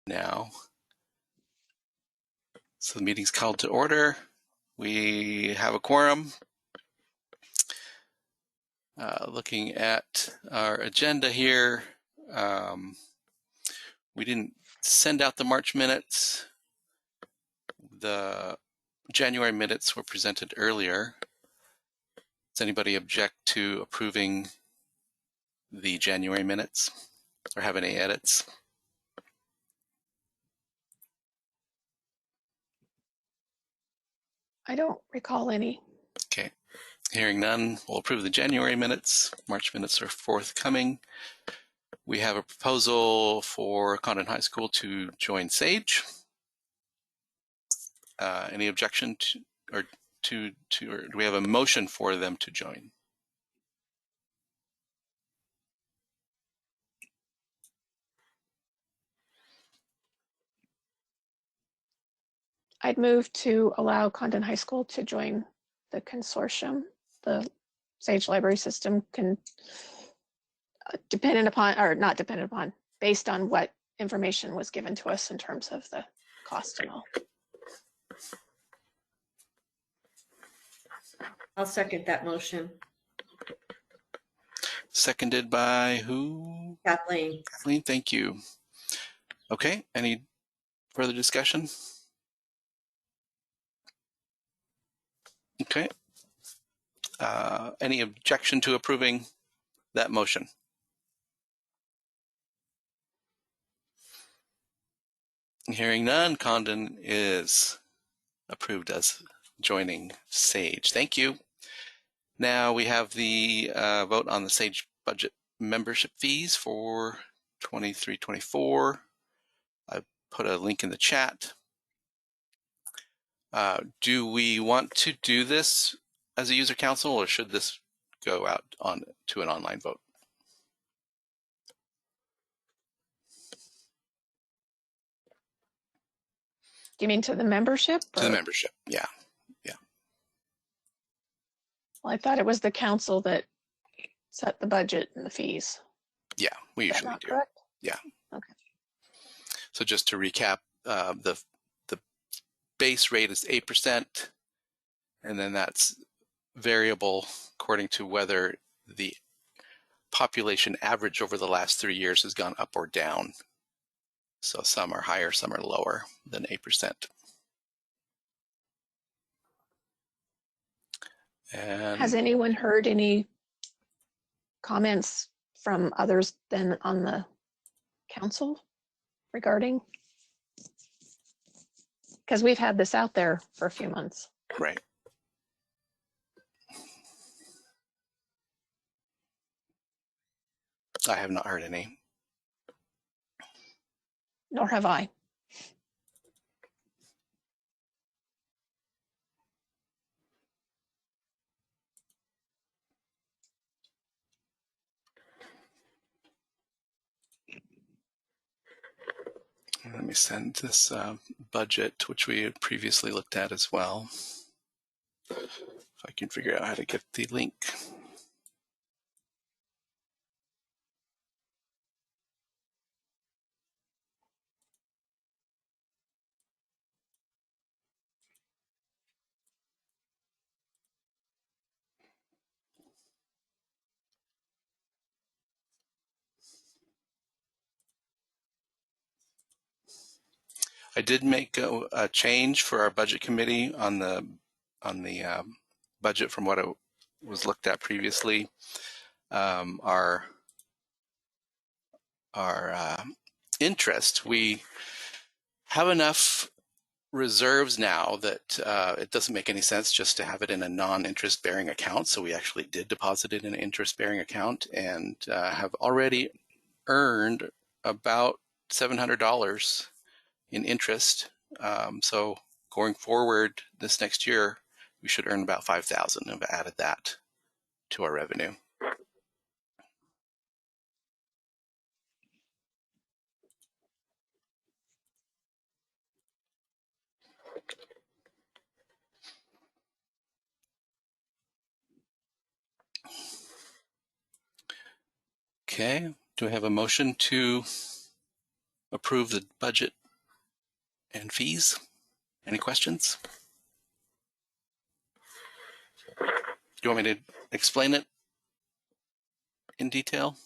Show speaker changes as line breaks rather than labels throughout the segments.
now. So the meeting's called to order. We have a quorum. Looking at our agenda here, we didn't send out the March minutes. The January minutes were presented earlier. Does anybody object to approving the January minutes or have any edits?
I don't recall any.
Okay. Hearing none, we'll approve the January minutes. March minutes are forthcoming. We have a proposal for Condon High School to join SAGE. Any objection to, or do we have a motion for them to join?
I'd move to allow Condon High School to join the consortium. The Sage Library System can, dependent upon, or not dependent upon, based on what information was given to us in terms of the cost and all.
I'll second that motion.
Seconded by who?
Kathleen.
Kathleen, thank you. Okay, any further discussion? Okay. Any objection to approving that motion? Hearing none, Condon is approved as joining SAGE. Thank you. Now we have the vote on the SAGE budget membership fees for 23-24. I put a link in the chat. Do we want to do this as a user council, or should this go out on to an online vote?
Do you mean to the membership?
To the membership, yeah.
Well, I thought it was the council that set the budget and the fees.
Yeah, we usually do.
Correct?
Yeah.
Okay.
So just to recap, the base rate is 8%, and then that's variable according to whether the population average over the last 3 years has gone up or down. So some are higher, some are lower than 8%. And
has anyone heard any comments from others than on the council regarding? Because we've had this out there for a few months.
right. I have not heard any.
Nor have I.
Let me send this budget, which we had previously looked at as well. If I can figure out how to get the link. I did make a change for our budget committee on the budget from what it was looked at previously. Our interest, we have enough reserves now that it doesn't make any sense just to have it in a non-interest bearing account. So we actually did deposit it in an interest bearing account and have already earned about $700 in interest. So going forward this next year, we should earn about $5,000 and have added that to our revenue. Okay, do I have a motion to approve the budget and fees. Any questions? Do you want me to explain it in detail?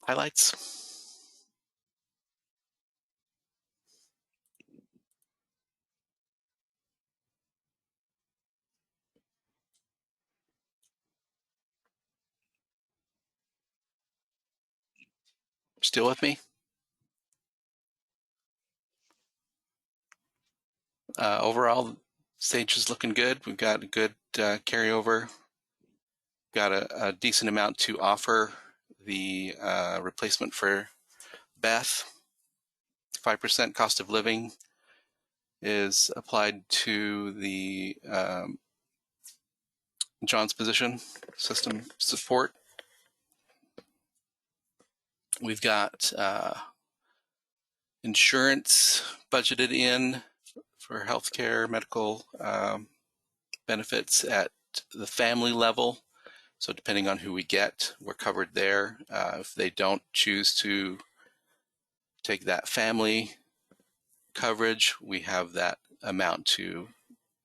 Highlights? Still with me? Overall, Sage is looking good. We've got a good carryover. Got a decent amount to offer. The replacement for Beth, 5% cost of living is applied to the John's position, system support. We've got insurance budgeted in for healthcare, medical benefits at the family level. So depending on who we get, we're covered there. If they don't choose to take that family coverage, we have that amount to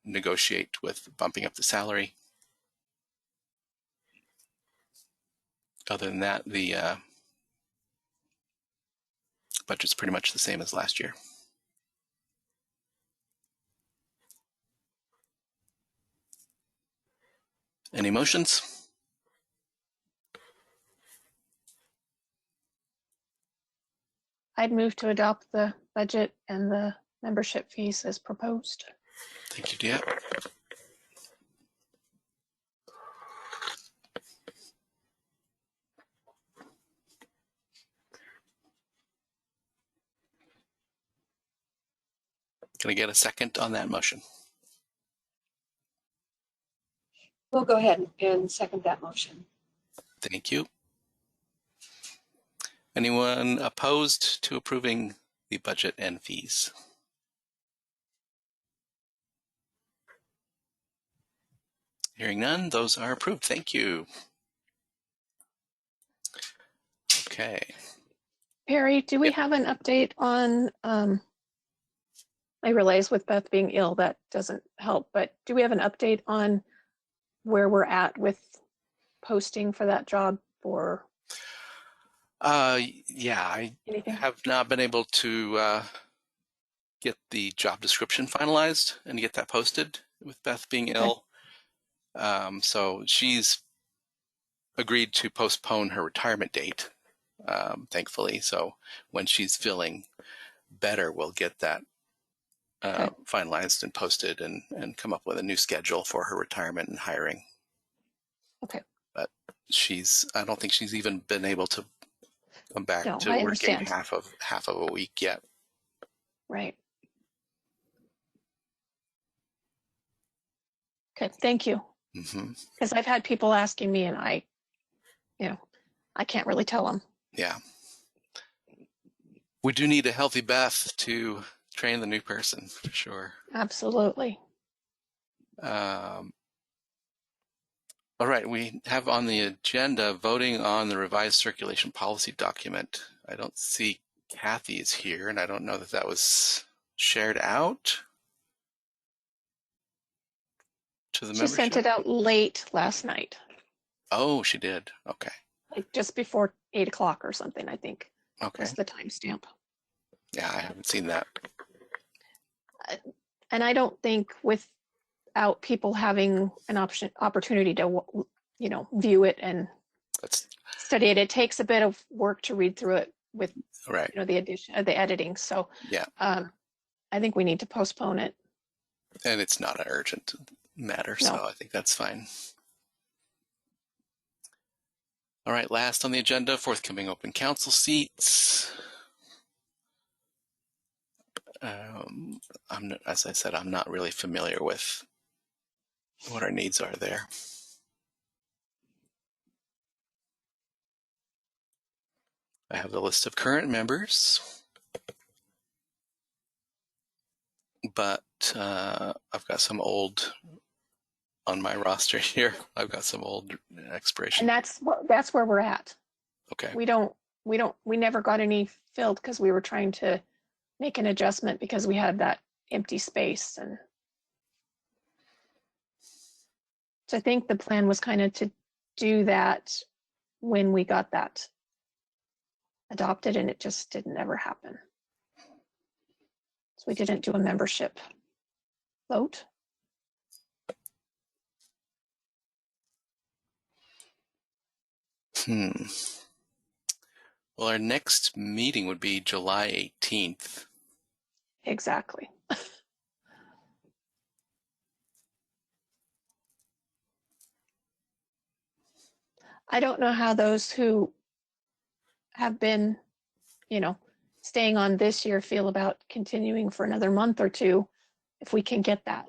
negotiate with bumping up the salary. Other than that, the budget's pretty much the same as last year. Any motions?
I'd move to adopt the budget and the membership fees as proposed.
Thank you, Dia. Can I get a second on that motion?
We'll go ahead and second that motion.
Thank you. Anyone opposed to approving the budget and fees? Hearing none, those are approved. Thank you. Okay.
Perry, do we
Yep.
have an update on, I realize with Beth being ill, that doesn't help, but do we have an update on where we're at with posting for that job or
Yeah, I
anything?
have not been able to get the job description finalized and get that posted with Beth being ill. So she's agreed to postpone her retirement date, thankfully. So when she's feeling better, we'll get that finalized and posted and come up with a new schedule for her retirement and hiring.
Okay.
But I don't think she's even been able to come back
No,
to
I
working
understand.
half of a week yet.
Right. Okay, thank you. Because I've had people asking me and I can't really tell them.
Yeah. We do need a healthy Beth to train the new person for sure.
Absolutely.
All right, we have on the agenda voting on the revised circulation policy document. I don't see Kathy's here, and I don't know that was shared out to the membership.
She sent it out late last night.
Oh, she did. Okay.
Like just before 8 o'clock or something, I think.
Okay.
Was the timestamp.
Yeah, I haven't seen that.
And I don't think without people having an opportunity to, view it and study it, it takes a bit of work to read through it with,
right.
The addition of the editing. So
yeah,
I think we need to postpone it.
And it's not an urgent matter, so I think that's fine. All right, last on the agenda, forthcoming open council seats. As I said, I'm not really familiar with what our needs are there. I have the list of current members, but I've got some old on my roster here. I've got some old expiration.
And that's where we're at.
Okay.
We don't we never got any filled because we were trying to make an adjustment because we had that empty space. And so I think the plan was kind of to do that when we got that adopted, and it just didn't ever happen. So we didn't do a membership vote.
Well, our next meeting would be July 18th.
Exactly. I don't know how those who have been, staying on this year feel about continuing for another month or two. If we can get that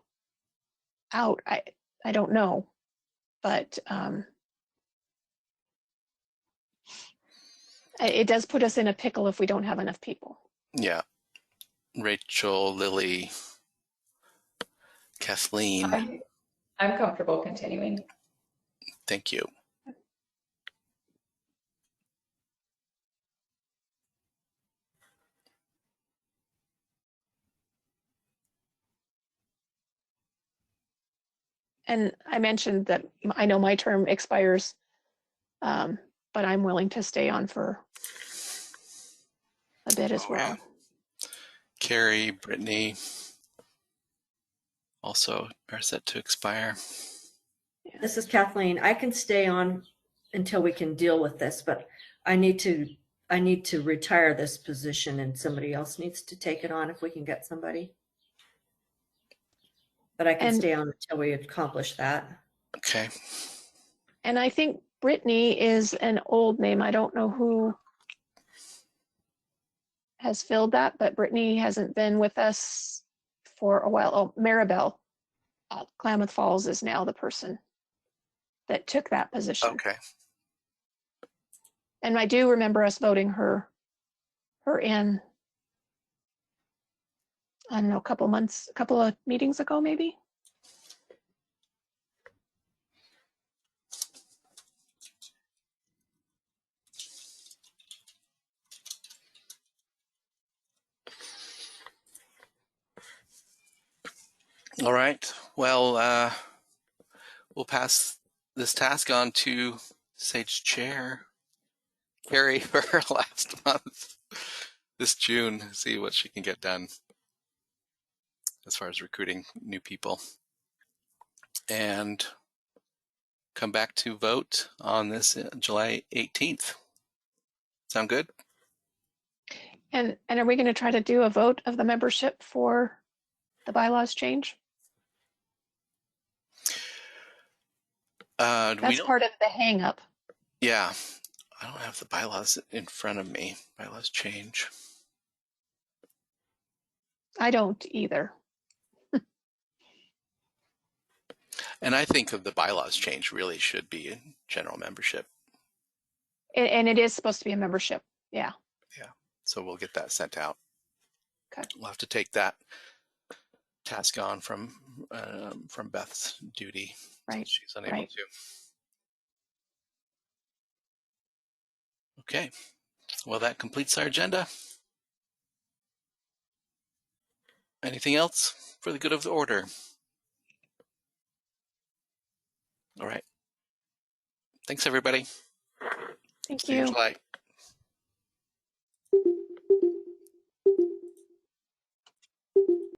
out, I don't know, but it does put us in a pickle if we don't have enough people.
Yeah. Rachel, Lily, Kathleen.
I'm comfortable continuing.
Thank you.
And I mentioned that I know my term expires, but I'm willing to stay on for a bit as well.
Yeah. Carrie, Brittany also are set to expire.
Yeah.
This is Kathleen. I can stay on until we can deal with this, but I need to retire this position and somebody else needs to take it on if we can get somebody. But I can stay on until we accomplish that.
Okay.
And I think Brittany is an old name. I don't know who has filled that, but Brittany hasn't been with us for a while. Oh, Maribel, Klamath Falls is now the person that took that position.
Okay.
And I do remember us voting her in, I don't know, a couple of meetings ago, maybe.
All right. Well, we'll pass this task on to Sage Chair, Carrie, for her last month this June, see what she can get done as far as recruiting new people. And come back to vote on this July 18th. Sound good?
And are we going to try to do a vote of the membership for the bylaws change? That's part of the hang up.
Yeah. I don't have the bylaws in front of me. Bylaws change.
I don't either.
And I think of the bylaws change really should be in general membership.
And it is supposed to be a membership. Yeah.
Yeah. So we'll get that sent out.
Okay.
We'll have to take that task on from Beth's duty.
Right.
She's unable
Right.
to. Okay. Well, that completes our agenda. Anything else for the good of the order? All right. Thanks, everybody.
Thank
See you in
you.
July.